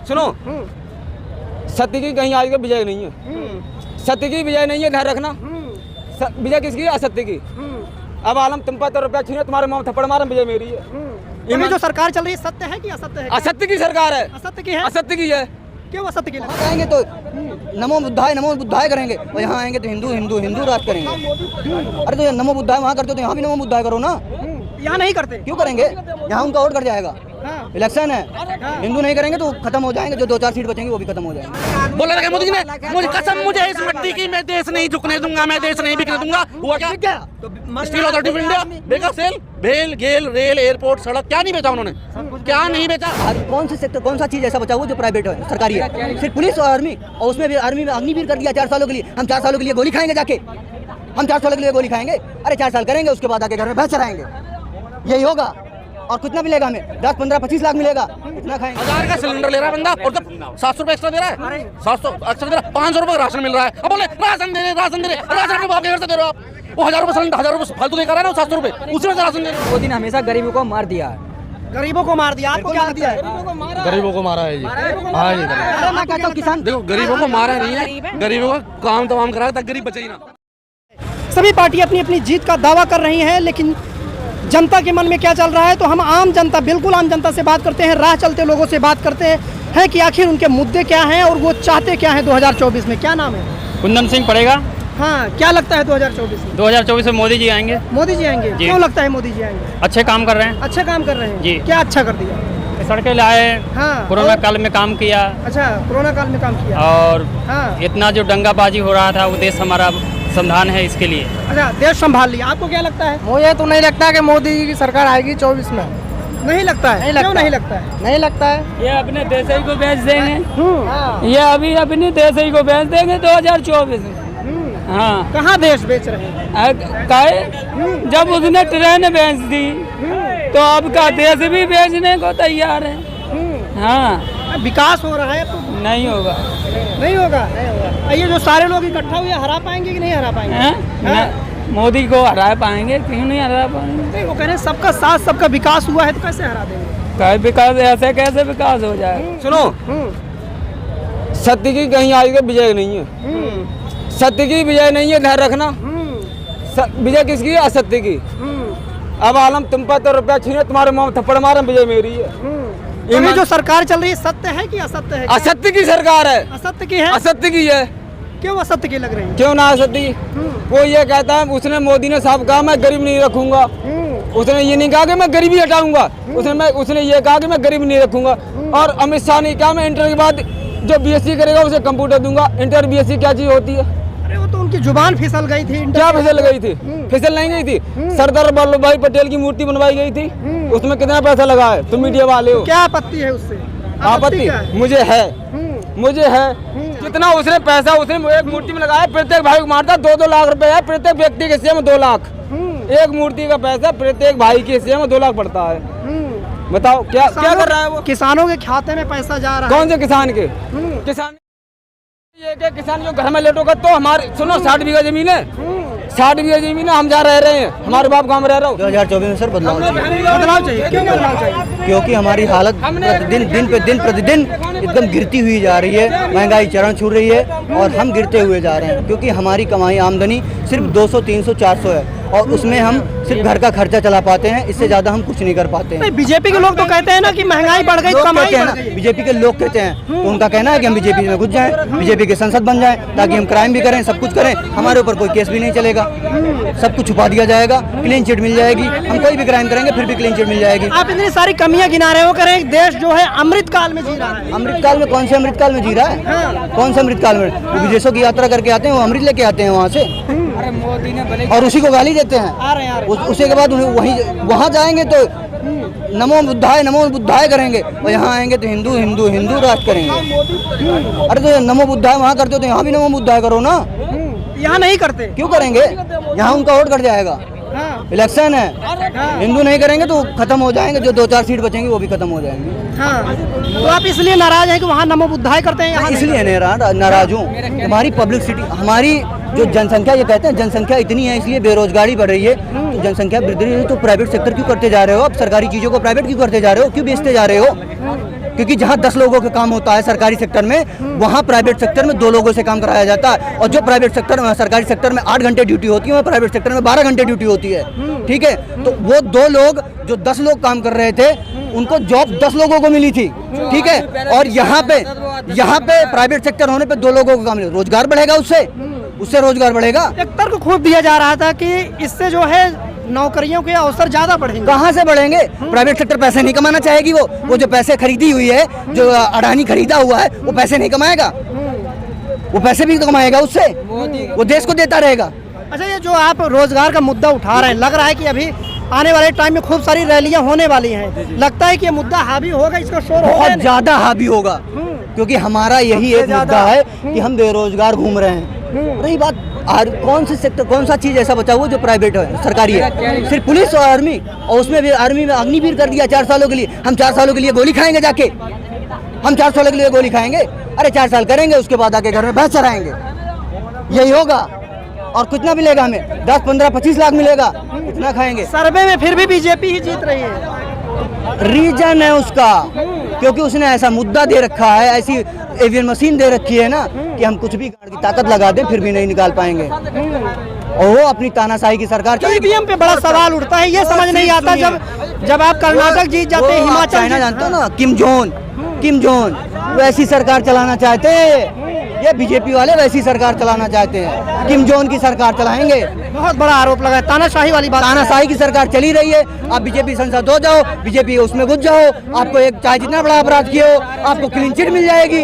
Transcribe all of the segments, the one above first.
सुनो, सत्य की कहीं आज का विजय नहीं है। सत्य की विजय नहीं है, ध्यान रखना। विजय किसकी है? असत्य की। अब आलम तुम पर तो रुपया छीने, तुम्हारे मुंह थप्पड़ मारे, विजय मेरी है। ये जो सरकार चल रही है सत्य है कि असत्य है? असत्य की सरकार है। असत्य की है? असत्य की है। क्यों असत्य की? आएंगे तो नमो बुद्धाय करेंगे, और यहाँ आएंगे तो हिंदू राज करेंगे। अरे तो नमो बुद्धाय वहाँ करते हो तो यहाँ भी नमो बुद्धाय करो ना। यहाँ नहीं करते? क्यों करेंगे? यहाँ उनका वोट कट जाएगा। इलेक्शन है, हिंदू नहीं करेंगे तो खत्म हो जाएंगे, जो 2-4 सीट बचेंगे वो भी खत्म हो जाएंगे। बोला लगा मोदी जी ने, मुझे कसम, मुझे इस मिट्टी की मैं देश नहीं झुकने दूंगा, मैं देश नहीं बिकने दूंगा। हुआ क्या? स्टील अथॉरिटी ऑफ इंडिया बेगा सेल, भेल गेल रेल एयरपोर्ट सड़क क्या नहीं बेचा उन्होंने? क्या नहीं बेचा? कौन से सेक्टर, कौन सा चीज ऐसा बचा हुआ जो प्राइवेट है, सरकारी है? सिर्फ पुलिस और आर्मी, और उसमें भी आर्मी में अग्निवीर कर दिया 4 सालों के लिए। हम 4 सालों के लिए गोली खाएंगे जाके? हम 4 सालों के लिए गोली खाएंगे? अरे 4 साल करेंगे, उसके बाद आके घर में भैंस चराएंगे। यही होगा। और कितना मिलेगा हमें? 10, 15, 25 लाख मिलेगा, इतना खाएंगे। 1000 का सिलेंडर ले रहा है बंदा, और जब 700 रुपए एक्स्ट्रा दे रहा है, 700 एक्स्ट्रा दे रहा है, 500 रुपए का राशन मिल रहा है। अब बोले राशन दे रहे, राशन आपके घर से दे रहे हो आप। वो 1000 रुपए सिलेंडर, 1000 रुपए फालतू देकर आ रहा है, 700 रुपए उसी में से राशन दे रहे हो। मोदी ने हमेशा गरीबों को मार दिया है। गरीबों को मार दिया, आपको क्या दिया है? गरीबों को मारा है जी। हाँ जी, मैं कहता हूँ किसान, देखो गरीबों को मारा नहीं है, गरीबों का काम तमाम करा ताकि गरीब बचे ही ना। सभी पार्टी अपनी अपनी जीत का दावा कर रही हैं, लेकिन जनता के मन में क्या चल रहा है, तो हम आम जनता, बिल्कुल आम जनता से बात करते हैं, राह चलते लोगों से बात करते हैं कि आखिर उनके मुद्दे क्या हैं और वो चाहते क्या हैं 2024 में। क्या नाम है? कुंदन सिंह पड़ेगा। हाँ, क्या लगता है 2024 में? 2024 में मोदी जी आएंगे। मोदी जी आएंगे? क्यों लगता है मोदी जी आएंगे? अच्छे काम कर रहे हैं। अच्छा काम कर रहे हैं जी। क्या अच्छा कर दिया? सड़कें लाए, हाँ, कोरोना काल में काम किया। अच्छा, कोरोना काल में काम किया। और हाँ, इतना जो दंगाबाजी हो रहा था, वो देश हमारा संविधान है इसके लिए। अच्छा, देश संभाल लिया। आपको क्या लगता है? मुझे तो नहीं लगता कि मोदी जी की सरकार आएगी 24 में। नहीं लगता है? क्यों नहीं लगता है? नहीं लगता है। ये अपने देश ही को बेच देंगे। ये अभी अपने देश ही को बेच देंगे 2024 में। हाँ, कहाँ देश बेच रहे हैं? काहे? जब उसने ट्रेन बेच दी तो अब का देश भी बेचने को तैयार है। हाँ, विकास हो रहा है तो नहीं होगा। नहीं होगा। ये जो सारे लोग इकट्ठा हुए हरा पाएंगे कि नहीं हरा पाएंगे? हाँ? मोदी को हरा पाएंगे? क्यों नहीं हरा पाएंगे? नहीं, वो कह रहे हैं सबका साथ, सबका विकास हुआ है तो कैसे हरा देंगे? क्या विकास? ऐसे कैसे विकास हो जाए? सुनो, सत्य की कहीं आज का विजय नहीं है। सत्य की विजय नहीं है, ध्यान रखना। विजय किसकी है? असत्य की। अब आलम तुम पर तो रुपया छीने, तुम्हारे मुंह थप्पड़ मारे, विजय मेरी है। ये जो सरकार चल रही है सत्य है कि असत्य है? असत्य की सरकार है। असत्य की है? असत्य की है। क्यों असत्य की लग रही है? क्यों ना असत्य की? वो ये कहता है, उसने मोदी ने साफ कहा मैं गरीब नहीं रखूंगा। उसने ये नहीं कहा कि मैं गरीबी हटाऊंगा। उसने ये कहा कि मैं गरीब नहीं रखूंगा। और अमित शाह ने कहा मैं इंटर के बाद जो बीएससी करेगा उसे कंप्यूटर दूंगा। इंटर बीएससी क्या चीज होती है? अरे वो तो उनकी जुबान फिसल गई थी। क्या फिसल गई थी? फिसल नहीं गई थी। सरदार वल्लभ भाई पटेल की मूर्ति बनवाई गई थी, उसमें कितना पैसा लगा है? तुम मीडिया वाले हो। क्या आपत्ति है उससे? आपत्ति मुझे है, मुझे है। कितना उसने पैसा उसने एक मूर्ति में लगाया, प्रत्येक भाई को मारता 2-2 लाख रुपए है, प्रत्येक व्यक्ति के हिस्से में 2 लाख। एक मूर्ति का पैसा प्रत्येक भाई के हिस्से में 2 लाख पड़ता है। बताओ क्या कर रहा है वो? किसानों के खाते में पैसा जा रहा है। कौन से किसान के? किसान ये क्या किसान जो घर में लेटोगा तो हमारे, सुनो 60 बीघा जमीन है, 60 बीघा जमीन है, हम जहाँ रह रहे हैं, हमारे बाप गाँव में रह रहा हूँ। 2024 में सर बदलाव चाहिए। बदलाव चाहिए। क्यों बदलाव चाहिए? क्योंकि हमारी हालत दिन प्रतिदिन एकदम गिरती हुई जा रही है। महंगाई चरण छू रही है और हम गिरते हुए जा रहे हैं, क्योंकि हमारी कमाई आमदनी सिर्फ 200, 300, 400 है, और उसमें हम सिर्फ घर का खर्चा चला पाते हैं। इससे ज्यादा हम कुछ नहीं कर पाते हैं। बीजेपी के लोग तो कहते हैं ना कि महंगाई बढ़ गई, कमाई बढ़ गई। बीजेपी के लोग कहते हैं, तो उनका कहना है कि हम बीजेपी में घुस जाएं, बीजेपी के संसद बन जाएं, ताकि हम क्राइम भी करें, सब कुछ करें, हमारे ऊपर कोई केस भी नहीं चलेगा, सब कुछ छुपा दिया जाएगा, क्लीन चिट मिल जाएगी। हम कोई भी क्राइम करेंगे फिर भी क्लीन चिट मिल जाएगी। आप इतनी सारी कमियां गिना रहे हो, कह रहे हैं देश जो है अमृत काल में जी रहा है। अमृत काल में? कौन से अमृत काल में जी रहा है? कौन से अमृत काल में? वो विदेशों की यात्रा करके आते हैं, वो अमृत लेके आते हैं वहाँ से, अरे मोदी ने और उसी को गाली देते हैं। आ रहे हैं उसी के बाद वहाँ जाएंगे तो नमो बुद्धाय करेंगे, और यहाँ आएंगे तो हिंदू राज करेंगे। अरे तो नमो बुद्धाय वहाँ करते हो तो यहाँ भी नमो बुद्धाय करो ना। यहाँ नहीं करते? क्यों करेंगे? यहाँ उनका वोट कट जाएगा। इलेक्शन है, हिंदू नहीं करेंगे तो खत्म हो जाएंगे, जो 2-4 सीट बचेंगे वो भी खत्म हो जाएंगे। हाँ, तो आप इसलिए नाराज हैं कि वहाँ नमो बुद्धाय करते हैं, यहाँ इसलिए नाराज हूँ। हमारी पब्लिसिटी, हमारी जो जनसंख्या, ये कहते हैं जनसंख्या इतनी है इसलिए बेरोजगारी बढ़ रही है, तो जनसंख्या बढ़ रही है तो प्राइवेट सेक्टर क्यों करते जा रहे हो? अब सरकारी चीजों को प्राइवेट क्यों करते जा रहे हो? क्यों बेचते जा रहे हो? क्योंकि जहाँ 10 लोगों का काम होता है सरकारी सेक्टर में, वहाँ प्राइवेट सेक्टर में 2 लोगों से काम कराया जाता है। और जो प्राइवेट सेक्टर में, सरकारी सेक्टर में 8 घंटे ड्यूटी होती है, वहाँ प्राइवेट सेक्टर में 12 घंटे ड्यूटी होती है। ठीक है, तो वो 2 लोग जो 10 लोग काम कर रहे थे, उनको जॉब 10 लोगों को मिली थी। ठीक है, और यहाँ पे प्राइवेट सेक्टर होने पे 2 लोगों को काम मिले, रोजगार बढ़ेगा, उससे रोजगार बढ़ेगा। एक तर्क खूब दिया जा रहा था कि इससे जो है नौकरियों के अवसर ज्यादा बढ़ेंगे। कहाँ से बढ़ेंगे? प्राइवेट सेक्टर पैसे नहीं कमाना चाहेगी। वो जो पैसे खरीदी हुई है, जो अडानी खरीदा हुआ है, वो पैसे नहीं कमाएगा। वो पैसे भी तो कमाएगा उससे, वो देश को देता रहेगा। अच्छा, ये जो आप रोजगार का मुद्दा उठा रहे हैं, लग रहा है कि अभी आने वाले टाइम में खूब सारी रैलियां होने वाली हैं। लगता है कि ये मुद्दा हावी होगा, इसका शोर होगा, बहुत ज्यादा हावी होगा, क्योंकि हमारा यही एक मुद्दा है कि हम बेरोजगार घूम रहे हैं। रही बात कौन से सेक्टर, कौन सा चीज ऐसा बचा हुआ जो प्राइवेट है, सरकारी है? सिर्फ पुलिस और आर्मी, और उसमें भी आर्मी में अग्निवीर कर दिया 4 सालों के लिए। हम 4 सालों के लिए गोली खाएंगे जाके, हम 4 सालों के लिए गोली खाएंगे? अरे 4 साल करेंगे, उसके बाद आके घर में भैंस चराएंगे, यही होगा। और कितना मिलेगा हमें? 10, 15, 25 लाख मिलेगा, कितना खाएंगे? सर्वे में फिर भी बीजेपी ही जीत रही है। रीजन है उसका, क्योंकि उसने ऐसा मुद्दा दे रखा है, ऐसी ईवीएम मशीन दे रखी है ना, कि हम कुछ भी गाड़ की ताकत लगा दें फिर भी नहीं निकाल पाएंगे। और वो अपनी तानाशाही की सरकार चलेगी। ईवीएम पे बड़ा सवाल उठता है, ये समझ नहीं आता जब आप कर्नाटक जीत जाते हैं, हिमाचल चाइना जानते हो ना, किम जोन वैसी सरकार चलाना चाहते हैं। ये बीजेपी वाले वैसी सरकार चलाना चाहते हैं, किम जोन की सरकार चलाएंगे। बहुत बड़ा आरोप लगा है, तानाशाही वाली बात। तानाशाही की सरकार चली रही है। आप बीजेपी संसद हो जाओ, बीजेपी उसमें घुस जाओ, आपको एक चाहे जितना बड़ा अपराध किए हो, आपको क्लीन चिट मिल जाएगी।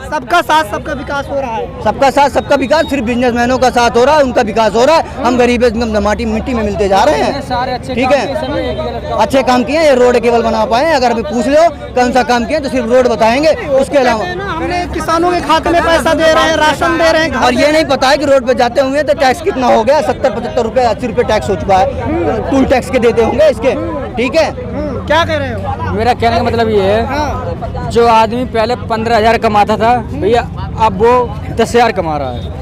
सबका साथ सबका विकास हो रहा है। सबका साथ सबका विकास, सिर्फ बिजनेसमैनों का साथ हो रहा है, उनका विकास हो रहा है। हम गरीब एकदम मिट्टी में मिलते जा रहे हैं। ठीक है, अच्छे काम किए, ये रोड केवल बना पाए। अगर अभी पूछ लो कौन सा काम किए तो सिर्फ रोड बताएंगे, उसके अलावा हमने किसानों के खाते में पैसा दे रहे हैं, राशन दे रहे हैं, और ये नहीं पता है कि रोड पे जाते होंगे तो टैक्स कितना हो गया। 70-75 रुपए, 80 रुपए टैक्स हो चुका है, टूल टैक्स के देते होंगे इसके। ठीक है, क्या कह रहे हो? मेरा कहने का मतलब ये है, जो आदमी पहले 15,000 कमाता था भैया, अब वो 10,000 कमा रहा है।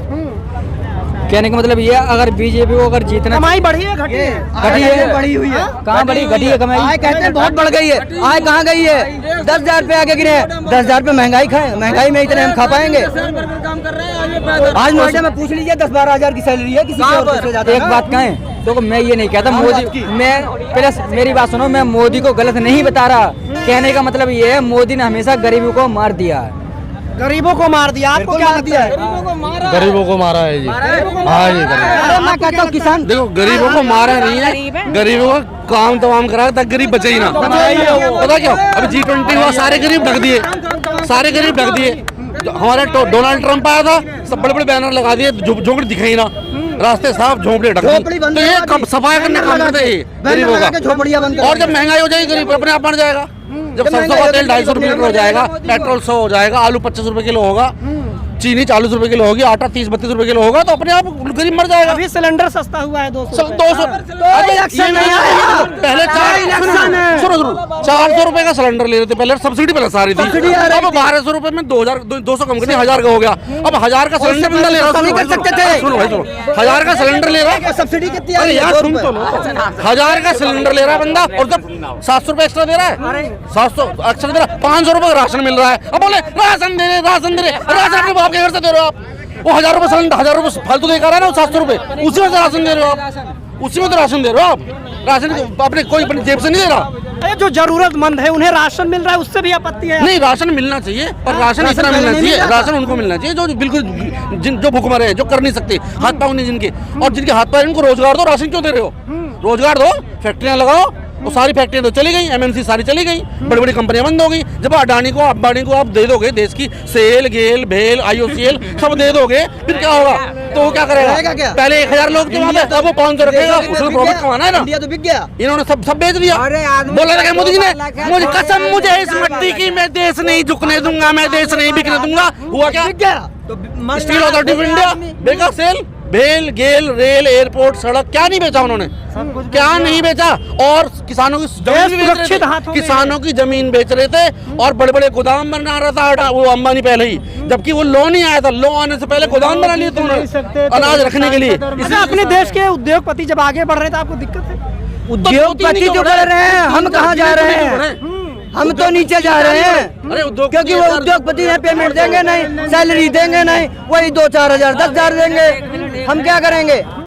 कहने का मतलब ये है, अगर बीजेपी को अगर जीतना, कमाई बढ़ी है घटी है? घटी है, बढ़ी हुई है। कहाँ बढ़ी? घटी है कमाई। आय कहते हैं बहुत बढ़ गई है, आय कहाँ गई है? 10,000 रुपए आगे गिरे हैं। 10,000 रुपए महंगाई खाए, महंगाई में इतने हम खा पाएंगे? आज नोएडा में पूछ लीजिए, 10-12 हजार की सैलरी है किसी से ज्यादा। एक बात कहें तो मैं ये नहीं कहता मोदी, मैं पहले मेरी बात सुनो, मैं मोदी को गलत नहीं बता रहा। कहने का मतलब ये है, मोदी ने हमेशा गरीबों को मार दिया है। गरीबों को मार दिया, आपको क्या लगता है? गरीबों को मारा है जी। हाँ जी, अरे मैं कहता हूँ किसान, देखो गरीबों को मारा नहीं है, गरीबों का काम तमाम करा तक गरीब बचे ही ना। पता क्यों? अभी G20 हुआ, सारे गरीब ढक दिए, सारे गरीब ढक दिए। हमारा डोनाल्ड ट्रंप आया था, सब बड़े बड़े बैनर लगा दिए, झोपड़ी दिखाई ना, रास्ते साफ, झोपड़े ढक दिए। तो ये कब सफाई करने का काम करते हैं गरीबों का। झोपड़ियाँ बंद। और जब महंगाई हो जाएगी, गरीब अपने आप बढ़ जाएगा। जब सरसों का तेल 250 रुपये लीटर हो जाएगा, पेट्रोल 100 हो जाएगा, आलू 25 रुपए किलो होगा, चीनी 40 रुपए किलो होगी, आटा 30-32 रुपए किलो होगा, तो अपने आप गरीब मर जाएगा। अभी सिलेंडर सस्ता हुआ है 200। पहले 400 रुपए का सिलेंडर ले रहे थे, पहले सब्सिडी पहले सारी थी। अब 1200 रुपए में 200 कम कर दिया, 1000 का हो गया। अब 1000 का सिलेंडर बंदा ले रहा है, कर सकते थे। सुनो भाई, सुनो, 1000 का सिलेंडर ले रहा है, सब्सिडी कितनी अरे यार सुन तो लो, 1000 का सिलेंडर ले रहा है बंदा, और जब 700 रुपए एक्स्ट्रा दे रहा है, 700 एक्स्ट्रा दे रहा है, 500 रुपए का राशन मिल रहा है। अब बोले राशन दे रहे, राशन अपने बाप के घर से दे रहे हो आप। वो 1000 रुपए सिलेंडर, 1000 रुपए फालतू देकर रहा है ना, 700 रुपए, उसी में तो राशन दे रहे हो आप, उसी में तो राशन दे रहे हो आप। राशन अपने कोई अपनी जेब से नहीं दे रहा। अरे जो जरूरतमंद है उन्हें राशन मिल रहा है, उससे भी आपत्ति है? नहीं, राशन मिलना चाहिए, पर राशन इतना मिलना चाहिए, राशन उनको मिलना चाहिए जो बिल्कुल जो भूखमरे हैं, जो कर नहीं सकते, हाथ पाँव नहीं जिनके, और जिनके हाथ पाँव, इनको रोजगार दो। राशन क्यों दे रहे हो? रोजगार दो, फैक्ट्रियां लगाओ। वो सारी फैक्ट्रियां तो चली गई, MNC सारी चली गई, बड़ी बड़ी कंपनियां बंद हो गई। जब अडानी को अंबानी को आप दे दोगे देश की सेल, गेल, भेल, IOCL सब दे दोगे, फिर क्या होगा? तो वो क्या करेगा? क्या? पहले 1000 लोग थे वहाँ पे, अब वो 500 रखेगा, उसमें प्रॉफिट कमाना है ना। इंडिया तो बिक गया, इन्होंने सब बेच दिया। बोला था मोदी जी ने, मुझे कसम, मुझे इस मिट्टी की, मैं देश नहीं झुकने दूंगा, मैं देश नहीं बिकने दूंगा। हुआ क्या? स्टील अथॉरिटी ऑफ इंडिया बेचा, सेल, भेल, गेल, रेल, एयरपोर्ट, सड़क, क्या नहीं बेचा उन्होंने? क्या नहीं बेचा? और किसानों की जमीन भी बेच रहे थे, किसानों की जमीन बेच रहे थे, और बड़े बड़े गोदाम बना रहा था वो अंबानी पहले ही, जबकि वो लो नहीं आया था। लो आने से पहले गोदाम बना लिए थे उन्होंने अनाज रखने के लिए। अच्छा, अपने देश के उद्योगपति जब आगे बढ़ रहे थे, आपको दिक्कत है? उद्योगपति जो कर रहे हैं, हम कहाँ जा रहे हैं? हम तो नीचे जा रहे हैं अरे उद्योग क्योंकि वो उद्योगपति हैं, पेमेंट देंगे नहीं, सैलरी देंगे नहीं, वही 2-4 हजार 10 हजार देंगे, हम क्या करेंगे।